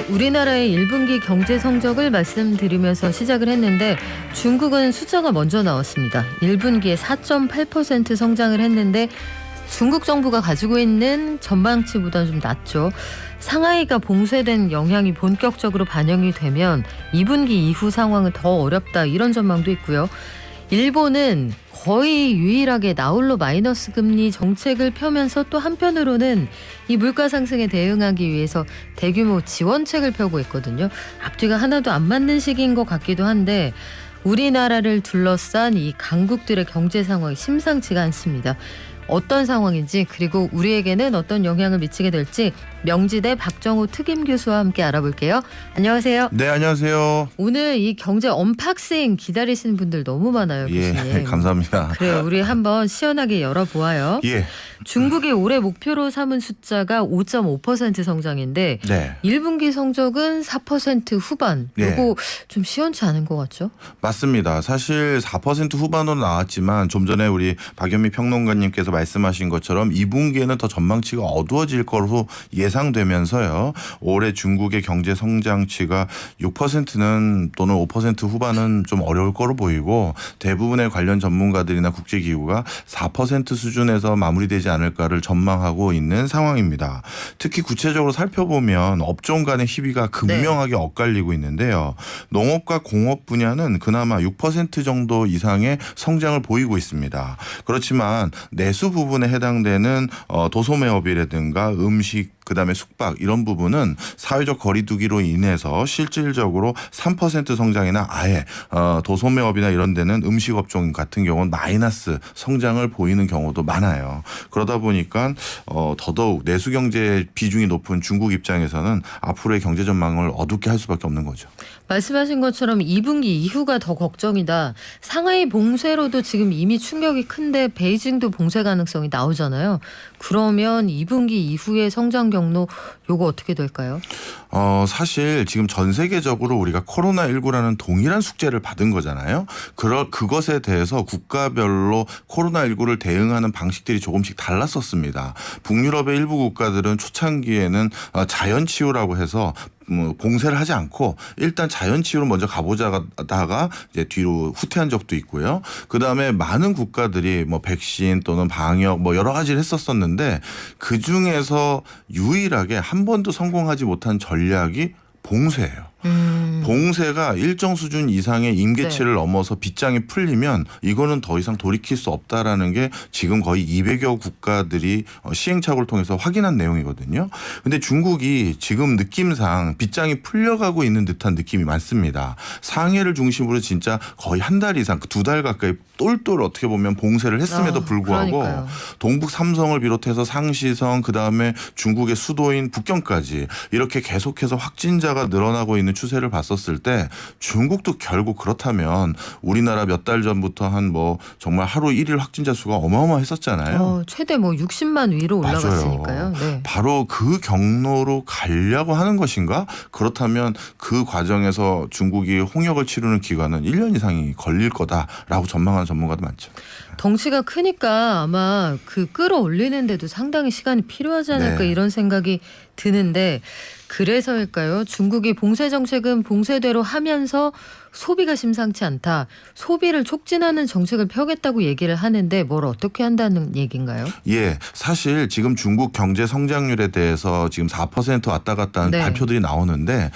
우리나라의 1분기 경제 성적을 말씀드리면서 시작을 했는데 중국은 숫자가 먼저 나왔습니다. 1분기에 4.8% 성장을 했는데 중국 정부가 가지고 있는 전망치보다 좀 낮죠. 상하이가 봉쇄된 영향이 본격적으로 반영이 되면 2분기 이후 상황은 더 어렵다 이런 전망도 있고요. 일본은 거의 유일하게 나홀로 마이너스 금리 정책을 펴면서 또 한편으로는 이 물가 상승에 대응하기 위해서 대규모 지원책을 펴고 있거든요. 앞뒤가 하나도 안 맞는 시기인 것 같기도 한데 우리나라를 둘러싼 이 강국들의 경제 상황이 심상치가 않습니다. 어떤 상황인지 그리고 우리에게는 어떤 영향을 미치게 될지 명지대 박정호 특임 교수와 함께 알아볼게요. 안녕하세요. 네, 안녕하세요. 오늘 이 경제 언박싱 기다리시는 분들 너무 많아요. 교수님. 예, 감사합니다. 그래요. 우리 한번 시원하게 열어보아요. 예. 중국이 올해 목표로 삼은 숫자가 5.5% 성장인데 네. 1분기 성적은 4% 후반. 네. 이거 좀 시원치 않은 것 같죠? 맞습니다. 사실 4% 후반으로 나왔지만 좀 전에 우리 박연미 평론가님께서 말씀하신 것처럼 2분기에는 더 전망치가 어두워질 거로 예상되면서요. 올해 중국의 경제 성장치가 6%는 또는 5% 후반은 좀 어려울 거로 보이고 대부분의 관련 전문가들이나 국제기구가 4% 수준에서 마무리되지 않을까를 전망하고 있는 상황입니다. 특히 구체적으로 살펴보면 업종 간의 희비가 극명하게 엇갈리고 있는데요. 농업과 공업 분야는 그나마 6% 정도 이상의 성장을 보이고 있습니다. 그렇지만 내수 부분에 해당되는 도소매업이라든가 음식 그다음에 숙박 이런 부분은 사회적 거리두기로 인해서 실질적으로 3% 성장이나 아예 도소매업이나 이런 데는 음식업종 같은 경우는 마이너스 성장을 보이는 경우도 많아요. 그러다 보니까 더더욱 내수경제 비중이 높은 중국 입장에서는 앞으로의 경제 전망을 어둡게 할 수밖에 없는 거죠. 말씀하신 것처럼 2분기 이후가 더 걱정이다. 상하이 봉쇄로도 지금 이미 충격이 큰데 베이징도 봉쇄 가능성이 나오잖아요. 그러면 2분기 이후의 성장 경로 요거 어떻게 될까요? 사실 지금 전 세계적으로 우리가 코로나19라는 동일한 숙제를 받은 거잖아요. 그것에 대해서 국가별로 코로나19를 대응하는 방식들이 조금씩 달랐었습니다. 북유럽의 일부 국가들은 초창기에는 자연치유라고 해서 봉쇄를 하지 않고 일단 자연치유로 먼저 가보자다가 이제 뒤로 후퇴한 적도 있고요. 그다음에 많은 국가들이 백신 또는 방역 여러 가지를 했었었는데 그중에서 유일하게 한 번도 성공하지 못한 전략이 봉쇄예요. 봉쇄가 일정 수준 이상의 임계치를 넘어서 빗장이 풀리면 이거는 더 이상 돌이킬 수 없다라는 게 지금 거의 200여 국가들이 시행착오를 통해서 확인한 내용이거든요. 근데 중국이 지금 느낌상 빗장이 풀려가고 있는 듯한 느낌이 많습니다. 상해를 중심으로 진짜 거의 한 달 이상 2달 가까이 똘똘 어떻게 보면 봉쇄를 했음에도 불구하고 그러니까요. 동북 삼성을 비롯해서 상시성 그다음에 중국의 수도인 북경까지 이렇게 계속해서 확진자가 늘어나고 있는 추세를 봤었을 때 중국도 결국 그렇다면 우리나라 몇 달 전부터 정말 하루 1일 확진자 수가 어마어마했었잖아요. 최대 60만 위로 올라갔으니까요. 네. 바로 그 경로로 가려고 하는 것인가? 그렇다면 그 과정에서 중국이 홍역을 치르는 기간은 1년 이상이 걸릴 거다라고 전망하는 전문가도 많죠. 덩치가 크니까 아마 끌어올리는데도 상당히 시간이 필요하지 않을까 이런 생각이 드는데 그래서일까요? 중국이 봉쇄 정책은 봉쇄대로 하면서 소비가 심상치 않다. 소비를 촉진하는 정책을 펴겠다고 얘기를 하는데 뭘 어떻게 한다는 얘기인가요? 예, 사실 지금 중국 경제 성장률에 대해서 지금 4% 왔다 갔다 하는 발표들이 나오는데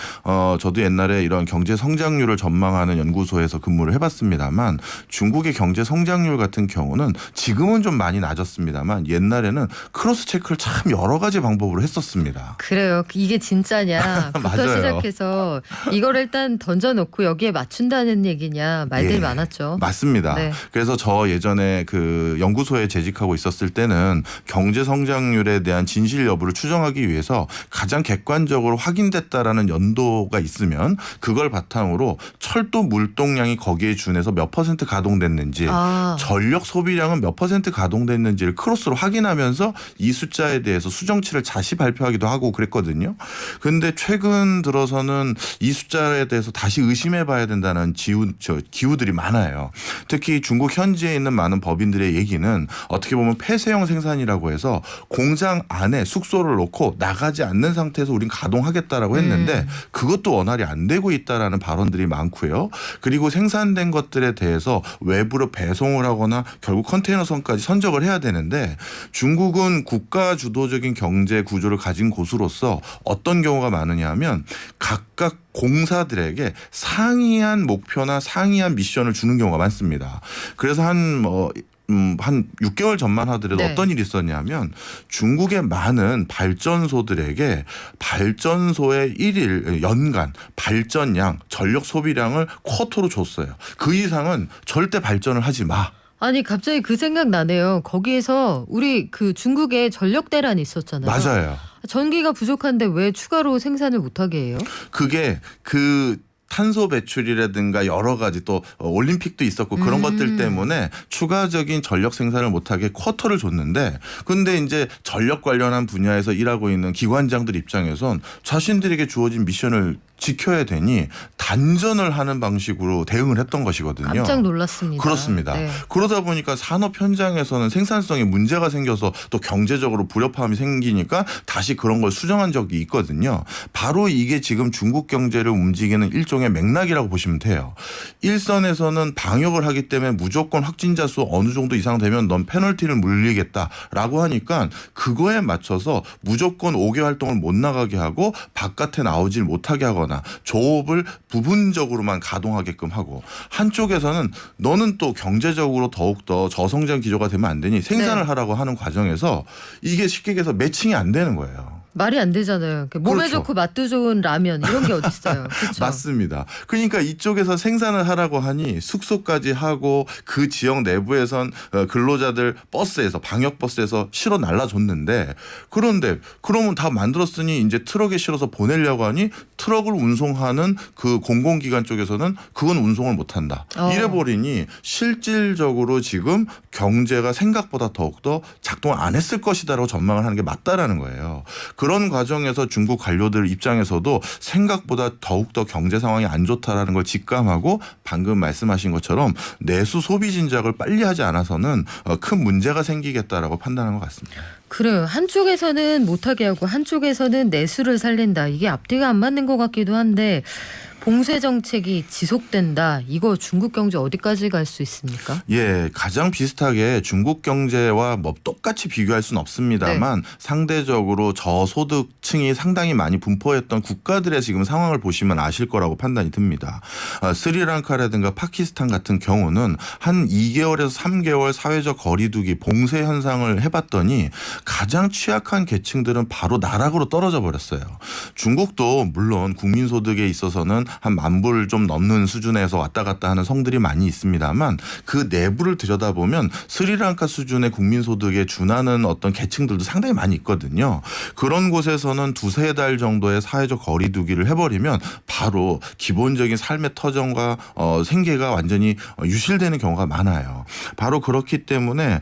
저도 옛날에 이런 경제 성장률을 전망하는 연구소에서 근무를 해봤습니다만 중국의 경제 성장률 같은 경우는 지금은 좀 많이 낮았습니다만 옛날에는 크로스 체크를 참 여러 가지 방법으로 했었습니다. 그래요. 이게 진짜냐 부터 맞아요. 시작해서 이걸 일단 던져놓고 여기에 맞춘다는 얘기냐 말들이 많았죠. 맞습니다. 네. 그래서 저 예전에 그 연구소에 재직하고 있었을 때는 경제 성장률에 대한 진실 여부를 추정하기 위해서 가장 객관적으로 확인됐다라는 연도가 있으면 그걸 바탕으로 철도 물동량이 거기에 준해서 몇 % 가동됐는지 전력 소비량은 몇 % 가동됐는지를 크로스로 확인하면서 이 숫자에 대해서 수정치를 다시 발표하기도 하고 그랬거든요. 그런데 최근 들어서는 이 숫자에 대해서 다시 의심해 봐야 된다. 된다는 기우들이 많아요. 특히 중국 현지에 있는 많은 법인들의 얘기는 어떻게 보면 폐쇄형 생산이라고 해서 공장 안에 숙소를 놓고 나가지 않는 상태에서 우린 가동하겠다라고 했는데 그것도 원활히 안 되고 있다라는 발언들이 많고요. 그리고 생산된 것들에 대해서 외부로 배송을 하거나 결국 컨테이너선까지 선적을 해야 되는데 중국은 국가 주도적인 경제 구조를 가진 곳으로서 어떤 경우가 많으냐 하면 각각 공사들에게 상이한 목표나 상이한 미션을 주는 경우가 많습니다. 그래서 한 6개월 전만 하더라도 네. 어떤 일이 있었냐면 중국의 많은 발전소들에게 발전소의 연간 발전량, 전력 소비량을 쿼터로 줬어요. 그 이상은 절대 발전을 하지 마. 아니 갑자기 그 생각 나네요. 거기에서 우리 그 중국에 전력 대란이 있었잖아요. 맞아요. 전기가 부족한데 왜 추가로 생산을 못하게 해요? 그게 탄소 배출이라든가 여러 가지 또 올림픽도 있었고 그런 것들 때문에 추가적인 전력 생산을 못하게 쿼터를 줬는데 근데 이제 전력 관련한 분야에서 일하고 있는 기관장들 입장에선 자신들에게 주어진 미션을 지켜야 되니 단전을 하는 방식으로 대응을 했던 것이거든요. 깜짝 놀랐습니다. 그렇습니다. 네. 그러다 보니까 산업 현장에서는 생산성에 문제가 생겨서 또 경제적으로 불협화음이 생기니까 다시 그런 걸 수정한 적이 있거든요. 바로 이게 지금 중국 경제를 움직이는 일종의 맥락이라고 보시면 돼요. 일선에서는 방역을 하기 때문에 무조건 확진자 수 어느 정도 이상 되면 넌 페널티를 물리겠다라고 하니까 그거에 맞춰서 무조건 5개 활동을 못 나가게 하고 바깥에 나오질 못하게 하거나 조업을 부분적으로만 가동하게끔 하고 한쪽에서는 너는 또 경제적으로 더욱더 저성장 기조가 되면 안 되니 생산을 네. 하라고 하는 과정에서 이게 쉽게 얘기해서 매칭이 안 되는 거예요. 말이 안 되잖아요. 몸에 그렇죠. 좋고 맛도 좋은 라면 이런 게 어디 있어요. 그렇죠? 맞습니다. 그러니까 이쪽에서 생산을 하라고 하니 숙소까지 하고 그 지역 내부에선 근로자들 버스에서 방역버스에서 실어 날라줬는데 그런데 그러면 다 만들었으니 이제 트럭에 실어서 보내려고 하니 트럭을 운송하는 그 공공기관 쪽에서는 그건 운송을 못한다. 이래버리니 실질적으로 지금 경제가 생각보다 더욱더 작동을 안 했을 것이다라고 전망을 하는 게 맞다라는 거예요. 그런 과정에서 중국 관료들 입장에서도 생각보다 더욱더 경제 상황이 안 좋다라는 걸 직감하고 방금 말씀하신 것처럼 내수 소비 진작을 빨리 하지 않아서는 큰 문제가 생기겠다라고 판단한 것 같습니다. 그래요. 한쪽에서는 못하게 하고 한쪽에서는 내수를 살린다. 이게 앞뒤가 안 맞는 것 같기도 한데 봉쇄 정책이 지속된다. 이거 중국 경제 어디까지 갈 수 있습니까? 예, 가장 비슷하게 중국 경제와 뭐 똑같이 비교할 수는 없습니다만 상대적으로 저소득층이 상당히 많이 분포했던 국가들의 지금 상황을 보시면 아실 거라고 판단이 듭니다. 스리랑카라든가 파키스탄 같은 경우는 한 2개월에서 3개월 사회적 거리두기 봉쇄 현상을 해봤더니 가장 취약한 계층들은 바로 나락으로 떨어져 버렸어요. 중국도 물론 국민소득에 있어서는 한 10,000불 좀 넘는 수준에서 왔다 갔다 하는 성들이 많이 있습니다만 그 내부를 들여다보면 스리랑카 수준의 국민소득에 준하는 어떤 계층들도 상당히 많이 있거든요. 그런 곳에서는 2-3달 정도의 사회적 거리두기를 해버리면 바로 기본적인 삶의 터전과 생계가 완전히 유실되는 경우가 많아요. 바로 그렇기 때문에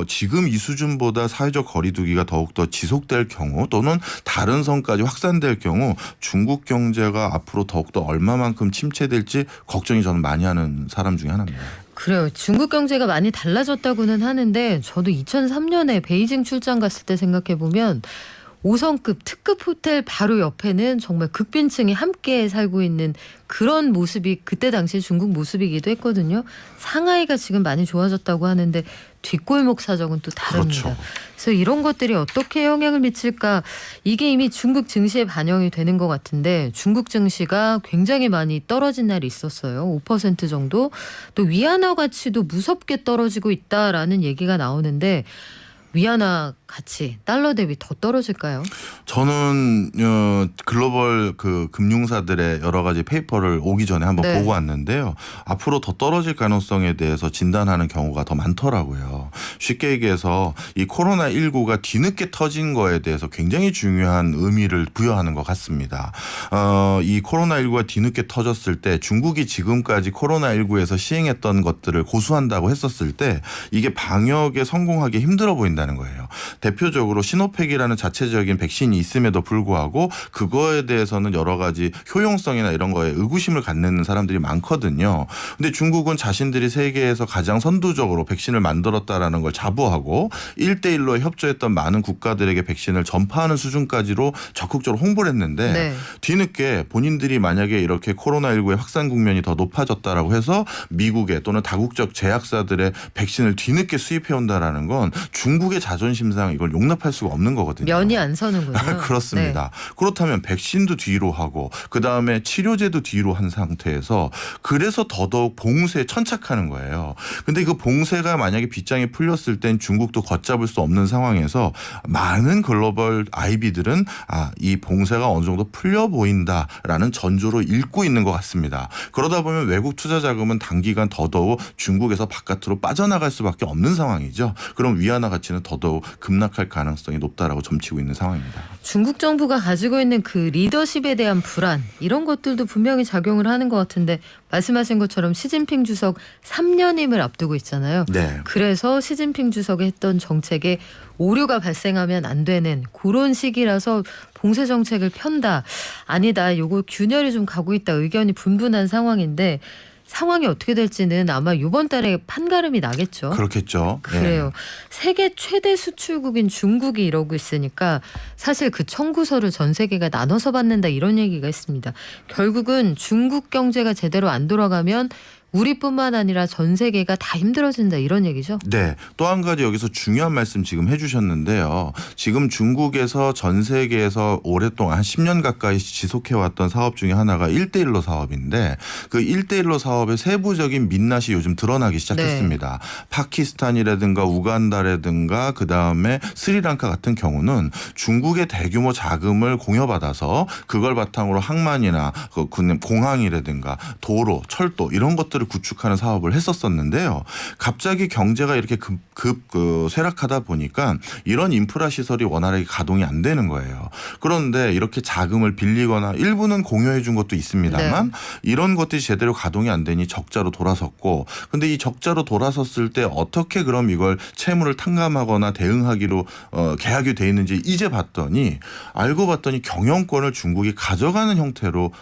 지금 이 수준보다 사회적 거리두기가 더욱더 지속될 경우 또는 다른 선까지 확산될 경우 중국 경제가 앞으로 더욱더 얼마만큼 침체될지 걱정이 저는 많이 하는 사람 중에 하나입니다. 그래요. 중국 경제가 많이 달라졌다고는 하는데 저도 2003년에 베이징 출장 갔을 때 생각해 보면 5성급 특급 호텔 바로 옆에는 정말 극빈층이 함께 살고 있는 그런 모습이 그때 당시 중국 모습이기도 했거든요. 상하이가 지금 많이 좋아졌다고 하는데 뒷골목 사정은 또 다릅니다. 그렇죠. 그래서 이런 것들이 어떻게 영향을 미칠까 이게 이미 중국 증시에 반영이 되는 것 같은데 중국 증시가 굉장히 많이 떨어진 날이 있었어요. 5% 정도. 또 위안화 가치도 무섭게 떨어지고 있다라는 얘기가 나오는데 위안화 가치 달러 대비 더 떨어질까요? 저는 글로벌 그 금융사들의 여러 가지 페이퍼를 오기 전에 한번 네. 보고 왔는데요. 앞으로 더 떨어질 가능성에 대해서 진단하는 경우가 더 많더라고요. 쉽게 얘기해서 이 코로나19가 뒤늦게 터진 거에 대해서 굉장히 중요한 의미를 부여하는 것 같습니다. 이 코로나19가 뒤늦게 터졌을 때 중국이 지금까지 코로나19에서 시행했던 것들을 고수한다고 했었을 때 이게 방역에 성공하기 힘들어 보인다는 거예요. 대표적으로 시노팩이라는 자체적인 백신이 있음에도 불구하고 그거에 대해서는 여러 가지 효용성이나 이런 거에 의구심을 갖는 사람들이 많거든요. 근데 중국은 자신들이 세계에서 가장 선두적으로 백신을 만들었다라는 걸 자부하고 1대1로 협조했던 많은 국가들에게 백신을 전파하는 수준까지로 적극적으로 홍보를 했는데 네. 뒤늦게 본인들이 만약에 이렇게 코로나19의 확산 국면이 더 높아졌다라고 해서 미국의 또는 다국적 제약사들의 백신을 뒤늦게 수입해온다라는 건 중국의 자존심상 이걸 용납할 수가 없는 거거든요. 면이 안 서는군요. 그렇습니다. 그렇다면 백신도 뒤로 하고 그다음에 치료제도 뒤로 한 상태에서 그래서 더더욱 봉쇄에 천착하는 거예요. 근데 그 봉쇄가 만약에 빗장이 풀렸을 땐 중국도 걷잡을 수 없는 상황에서 많은 글로벌 IB들은 이 봉쇄가 어느 정도 풀려 보인다라는 전조로 읽고 있는 것 같습니다. 그러다 보면 외국 투자 자금은 단기간 더더욱 중국에서 바깥으로 빠져나갈 수밖에 없는 상황이죠. 그럼 위안화 가치는 더더욱 급락할 가능성이 높다라고 점치고 있는 상황입니다. 중국 정부가 가지고 있는 그 리더십에 대한 불안 이런 것들도 분명히 작용을 하는 것 같은데 말씀하신 것처럼 시진핑 주석 3년임을 앞두고 있잖아요. 네. 그래서 시진핑 주석이 했던 정책에 오류가 발생하면 안 되는 그런 시기라서 봉쇄 정책을 편다. 아니다. 요거 균열이 좀 가고 있다. 의견이 분분한 상황인데 상황이 어떻게 될지는 아마 이번 달에 판가름이 나겠죠. 그렇겠죠. 그래요. 세계 최대 수출국인 중국이 이러고 있으니까 사실 그 청구서를 전 세계가 나눠서 받는다 이런 얘기가 있습니다. 결국은 중국 경제가 제대로 안 돌아가면 우리뿐만 아니라 전 세계가 다 힘들어진다 이런 얘기죠. 네. 또 한 가지 여기서 중요한 말씀 지금 해주셨는데요. 지금 중국에서 전 세계에서 오랫동안 한 10년 가까이 지속해왔던 사업 중에 하나가 1대1로 사업인데 그 1대1로 사업의 세부적인 민낯이 요즘 드러나기 시작했습니다. 네. 파키스탄이라든가 우간다라든가 그다음에 스리랑카 같은 경우는 중국의 대규모 자금을 공여받아서 그걸 바탕으로 항만이나 공항이라든가 도로, 철도 이런 것들을 구축하는 사업을 했었었는데요. 갑자기 경제가 이렇게 쇠락하다 보니까 이런 인프라 시설이 원활하게 가동이 안 되는 거예요. 그런데 이렇게 자금을 빌리거나 일부는 공여해 준 것도 있습니다만 네. 이런 것들이 제대로 가동이 안 되니 적자로 돌아섰고 근데 이 적자로 돌아섰을 때 어떻게 그럼 이걸 채무를 탕감하거나 대응하기로 계약이 돼 있는지 이제 봤더니 알고 봤더니 경영권을 중국이 가져가는 형태로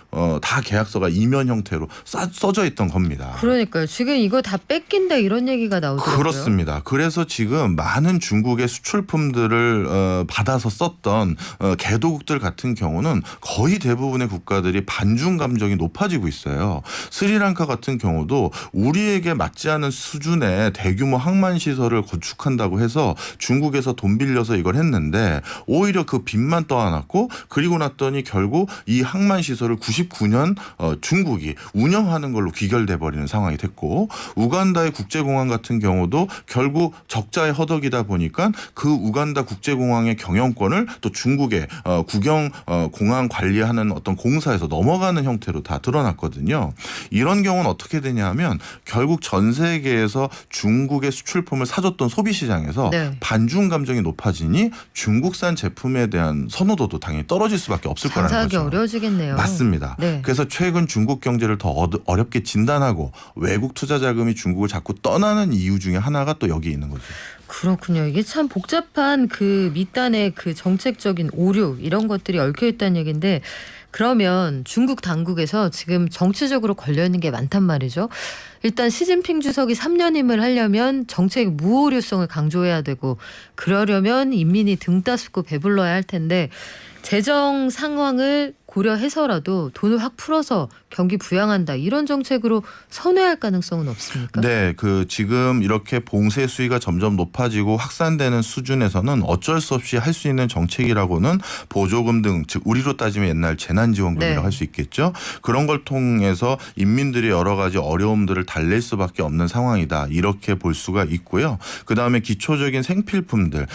다 계약서가 이면 형태로 써져 있던 겁니다. 그러니까요. 지금 이거 다 뺏긴다 이런 얘기가 나오더라고요. 그렇습니다. 그래서 지금 많은 중국의 수출품들을 받아서 썼던 개도국들 같은 경우는 거의 대부분의 국가들이 반중 감정이 높아지고 있어요. 스리랑카 같은 경우도 우리에게 맞지 않은 수준의 대규모 항만 시설을 건축한다고 해서 중국에서 돈 빌려서 이걸 했는데 오히려 그 빚만 떠안았고 그리고 났더니 결국 이 항만 시설을 99년 중국이 운영하는 걸로 귀결돼 버리는 상황이 됐고 우간다의 국제공항 같은 경우도 결국 적자에 허덕이다 보니까 그 우간다 국제공항의 경영권을 또 중국의 국영 공항 관리하는 어떤 공사에서 넘어가는 형태로 다 드러났거든요. 이런 경우는 어떻게 되냐면 결국 전 세계에서 중국의 수출품을 사줬던 소비시장에서 네. 반중 감정이 높아지니 중국산 제품에 대한 선호도도 당연히 떨어질 수밖에 없을 거라는 거죠. 장사하기 어려워지겠네요. 맞습니다. 네. 그래서 최근 중국 경제를 더 어렵게 진단하고 외국 투자 자금이 중국을 자꾸 떠나는 이유 중에 하나가 또 여기 있는 거죠. 그렇군요. 이게 참 복잡한 그 밑단의 그 정책적인 오류 이런 것들이 얽혀 있다는 얘기인데 그러면 중국 당국에서 지금 정치적으로 걸려 있는 게 많단 말이죠. 일단 시진핑 주석이 3년임을 하려면 정책 무오류성을 강조해야 되고 그러려면 인민이 등 따스고 배불러야 할 텐데 재정 상황을 고려해서라도 돈을 확 풀어서 경기 부양한다 이런 정책으로 선회할 가능성은 없습니까? 네, 지금 이렇게 봉쇄 수위가 점점 높아지고 확산되는 수준에서는 어쩔 수 없이 할 수 있는 정책이라고는 보조금 등 즉 우리로 따지면 옛날 재난지원금이라고 네. 할 수 있겠죠. 그런 걸 통해서 인민들이 여러 가지 어려움들을 달랠 수밖에 없는 상황이다 이렇게 볼 수가 있고요. 그 다음에 기초적인 생필품들,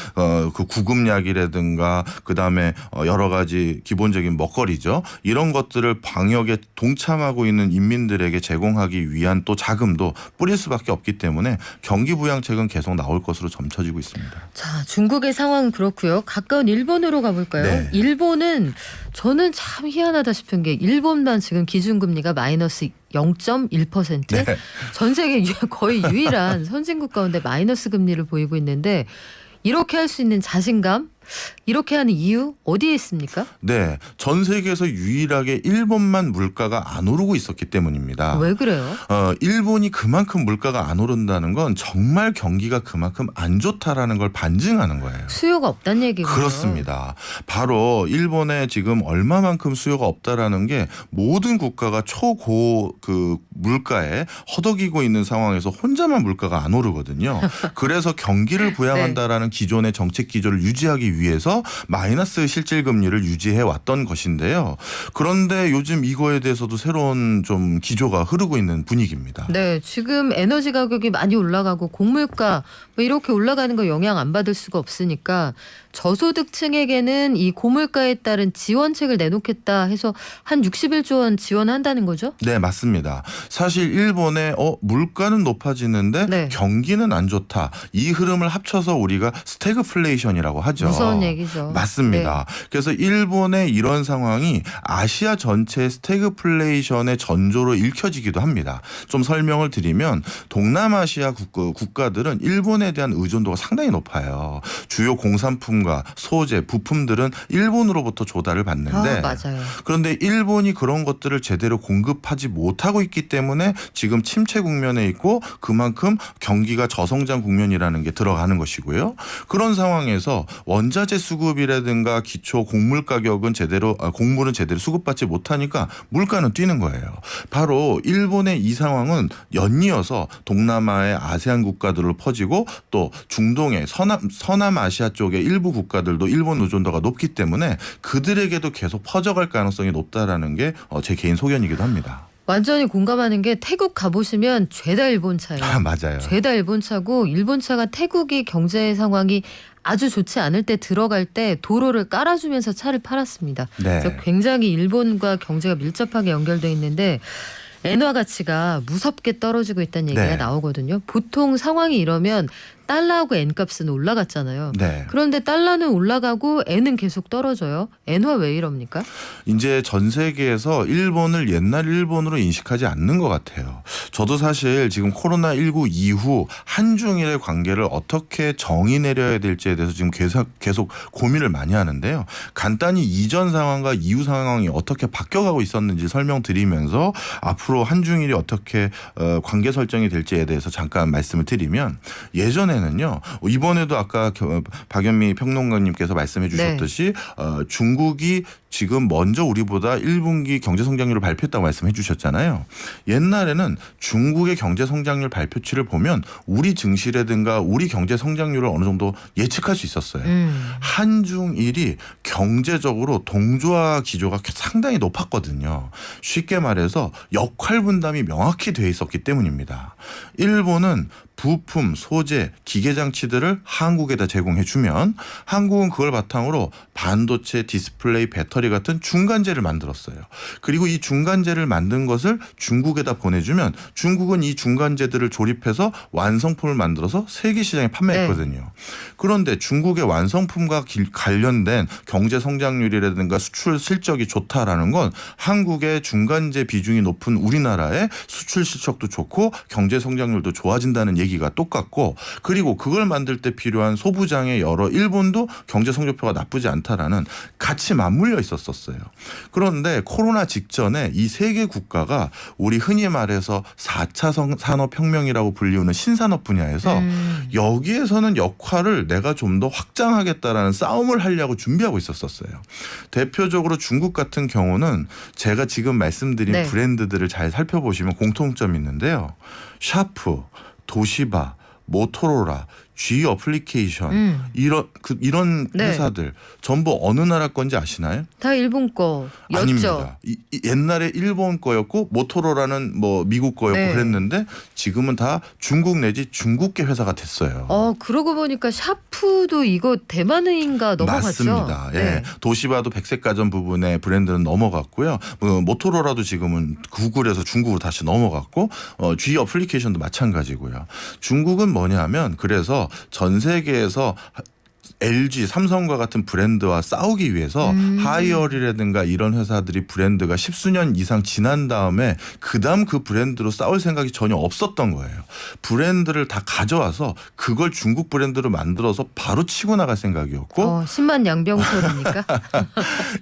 그 구급약이라든가 그 다음에 여러 가지 기본적인 먹거리죠. 이런 것들을 방역에 동참하고 있는 인민들에게 제공하기 위한 또 자금도 뿌릴 수밖에 없기 때문에 경기 부양책은 계속 나올 것으로 점쳐지고 있습니다. 자, 중국의 상황은 그렇고요. 가까운 일본으로 가볼까요? 네. 일본은 저는 참 희한하다 싶은 게 일본만 지금 기준금리가 마이너스 0.1%? 네. 전 세계 거의 유일한 선진국 가운데 마이너스 금리를 보이고 있는데 이렇게 할 수 있는 자신감, 이렇게 하는 이유 어디에 있습니까? 네, 전 세계에서 유일하게 일본만 물가가 안 오르고 있었기 때문입니다. 왜 그래요? 일본이 그만큼 물가가 안 오른다는 건 정말 경기가 그만큼 안 좋다라는 걸 반증하는 거예요. 수요가 없다는 얘기군요. 그렇습니다. 바로 일본에 지금 얼마만큼 수요가 없다라는 게 모든 국가가 초고 물가에 허덕이고 있는 상황에서 혼자만 물가가 안 오르거든요. 그래서 경기를 부양한다라는 기존의 정책 기조를 유지하기 위해서 마이너스 실질 금리를 유지해 왔던 것인데요. 그런데 요즘 이거에 대해서도 새로운 좀 기조가 흐르고 있는 분위기입니다. 네, 지금 에너지 가격이 많이 올라가고 곡물가 뭐 이렇게 올라가는 거 영향 안 받을 수가 없으니까 저소득층에게는 이 고물가에 따른 지원책을 내놓겠다 해서 한 61조 원 지원한다는 거죠? 네, 맞습니다. 사실 일본의 물가는 높아지는데 네. 경기는 안 좋다. 이 흐름을 합쳐서 우리가 스태그플레이션이라고 하죠. 무서운 얘기죠. 맞습니다. 그래서 일본의 이런 상황이 아시아 전체의 스태그플레이션의 전조로 읽혀지기도 합니다. 좀 설명을 드리면 동남아시아 국가들은 일본에 대한 의존도가 상당히 높아요. 주요 공산품과 소재, 부품들은 일본으로부터 조달을 받는데 맞아요. 그런데 일본이 그런 것들을 제대로 공급하지 못하고 있기 때문에 지금 침체 국면에 있고 그만큼 경기가 저성장 국면이라는 게 들어가는 것이고요. 그런 상황에서 원자재 수급이라든가 기초 곡물 가격은 곡물은 제대로 수급받지 못하니까 물가는 뛰는 거예요. 바로 일본의 이 상황은 연이어서 동남아의 아세안 국가들로 퍼지고 또 중동의 서남아시아 쪽의 일부 국가들도 일본 의존도가 높기 때문에 그들에게도 계속 퍼져갈 가능성이 높다라는 게 제 개인 소견이기도 합니다. 완전히 공감하는 게 태국 가보시면 죄다 일본 차예요. 맞아요. 죄다 일본 차고 일본 차가 태국이 경제 상황이 아주 좋지 않을 때 들어갈 때 도로를 깔아주면서 차를 팔았습니다. 네. 그래서 굉장히 일본과 경제가 밀접하게 연결돼 있는데 엔화 가치가 무섭게 떨어지고 있다는 얘기가 네. 나오거든요. 보통 상황이 이러면 달러하고 엔 값은 올라갔잖아요. 네. 그런데 달러는 올라가고 엔은 계속 떨어져요. 엔화 왜 이럽니까? 이제 전 세계에서 일본을 옛날 일본으로 인식하지 않는 것 같아요. 저도 사실 지금 코로나19 이후 한중일의 관계를 어떻게 정의 내려야 될지에 대해서 지금 계속 고민을 많이 하는데요. 간단히 이전 상황과 이후 상황이 어떻게 바뀌어가고 있었는지 설명드리면서 앞으로 한중일이 어떻게 관계 설정이 될지에 대해서 잠깐 말씀을 드리면 예전에는요. 이번에도 아까 박연미 평론가님께서 말씀해 주셨듯이 중국이 지금 먼저 우리보다 1분기 경제 성장률을 발표했다고 말씀해 주셨잖아요. 옛날에는 중국의 경제 성장률 발표치를 보면 우리 증시라든가 우리 경제 성장률을 어느 정도 예측할 수 있었어요. 한중일이 경제적으로 동조화 기조가 상당히 높았거든요. 쉽게 말해서 역할 분담이 명확히 돼 있었기 때문입니다. 일본은 부품, 소재, 기계장치들을 한국에다 제공해주면 한국은 그걸 바탕으로 반도체, 디스플레이, 배터리 같은 중간재를 만들었어요. 그리고 이 중간재를 만든 것을 중국에다 보내주면 중국은 이 중간재들을 조립해서 완성품을 만들어서 세계 시장에 판매했거든요. 그런데 중국의 완성품과 관련된 경제 성장률이라든가 수출 실적이 좋다라는 건 한국의 중간재 비중이 높은 우리나라의 수출 실적도 좋고 경제 성장률도 좋아진다는 얘기가 똑같고 그리고 그걸 만들 때 필요한 소부장의 일본도 경제 성적표가 나쁘지 않다라는 같이 맞물려 있었어요. 그런데 코로나 직전에 이 세 개 국가가 우리 흔히 말해서 4차 산업혁명이라고 불리우는 신산업 분야에서 여기에서는 역할을 내가 좀 더 확장하겠다라는 싸움을 하려고 준비하고 있었어요. 대표적으로 중국 같은 경우는 제가 지금 말씀드린 브랜드들을 잘 살펴보시면 공통점이 있는데요. 샤프, 도시바, 모토로라, G 어플리케이션 이런 회사들 전부 어느 나라 건지 아시나요? 다 일본 거였죠. 아닙니다. 옛날에 일본 거였고 모토로라는 뭐 미국 거였고 그랬는데 지금은 다 중국 내지 중국계 회사가 됐어요. 그러고 보니까 샤프도 이거 대만인가 넘어갔죠? 맞습니다. 예. 도시바도 백색가전 부분의 브랜드는 넘어갔고요. 모토로라도 지금은 구글에서 중국으로 다시 넘어갔고 G 어플리케이션도 마찬가지고요. 중국은 뭐냐면 그래서 전 세계에서 LG, 삼성과 같은 브랜드와 싸우기 위해서 하이얼이라든가 이런 회사들이 브랜드가 10수년 이상 지난 다음에 그다음 그 브랜드로 싸울 생각이 전혀 없었던 거예요. 브랜드를 다 가져와서 그걸 중국 브랜드로 만들어서 바로 치고 나갈 생각이었고 10만 양병설입니까?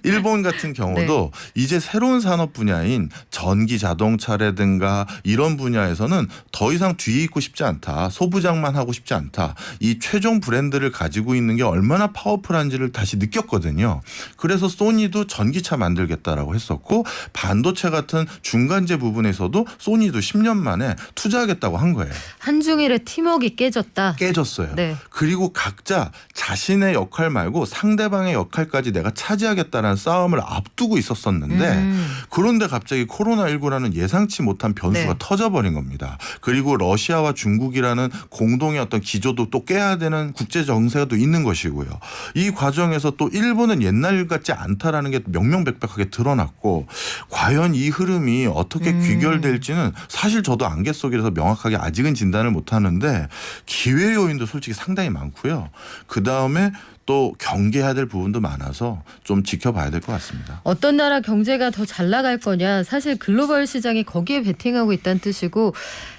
일본 같은 경우도 이제 새로운 산업 분야인 전기 자동차라든가 이런 분야에서는 더 이상 뒤에 있고 싶지 않다. 소부장만 하고 싶지 않다. 이 최종 브랜드를 가지고 있는 게 얼마나 파워풀한지를 다시 느꼈거든요. 그래서 소니도 전기차 만들겠다라고 했었고 반도체 같은 중간재 부분에서도 소니도 10년 만에 투자하겠다고 한 거예요. 한중일의 팀워크가 깨졌다. 깨졌어요. 네. 그리고 각자 자신의 역할 말고 상대방의 역할까지 내가 차지하겠다는 싸움을 앞두고 있었었는데 그런데 갑자기 코로나19라는 예상치 못한 변수가 네. 터져버린 겁니다. 그리고 러시아와 중국이라는 공동의 어떤 기조도 또 깨야 되는 국제 정세가 또 있는 것이고요. 이 과정에서 또 일본은 옛날 같지 않다라는 게 명명백백하게 드러났고 과연 이 흐름이 어떻게 귀결될지는 사실 저도 안갯 속이라서 명확하게 아직은 진단을 못하는데 기회 요인도 솔직히 상당히 많고요. 그다음에 또 경계해야 될 부분도 많아서 좀 지켜봐야 될 것 같습니다. 어떤 나라 경제가 더 잘 나갈 거냐. 사실 글로벌 시장이 거기에 베팅하고 있다는 뜻이고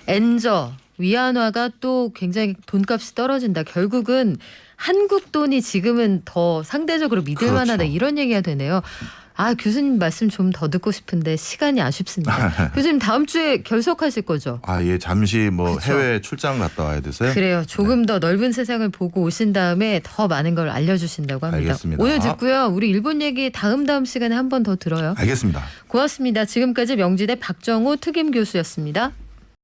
엔저, 위안화가 또 굉장히 돈값이 떨어진다. 결국은 한국 돈이 지금은 더 상대적으로 믿을 만하다. 그렇죠. 이런 얘기가 되네요. 교수님 말씀 좀 더 듣고 싶은데 시간이 아쉽습니다. 교수님 다음 주에 결석하실 거죠? 예, 잠시 그쵸. 해외 출장 갔다 와야 돼서요. 그래요. 조금 더 넓은 세상을 보고 오신 다음에 더 많은 걸 알려주신다고 합니다. 알겠습니다. 오늘 듣고요. 우리 일본 얘기 다음 시간에 한 번 더 들어요. 알겠습니다. 고맙습니다. 지금까지 명지대 박정호 특임 교수였습니다.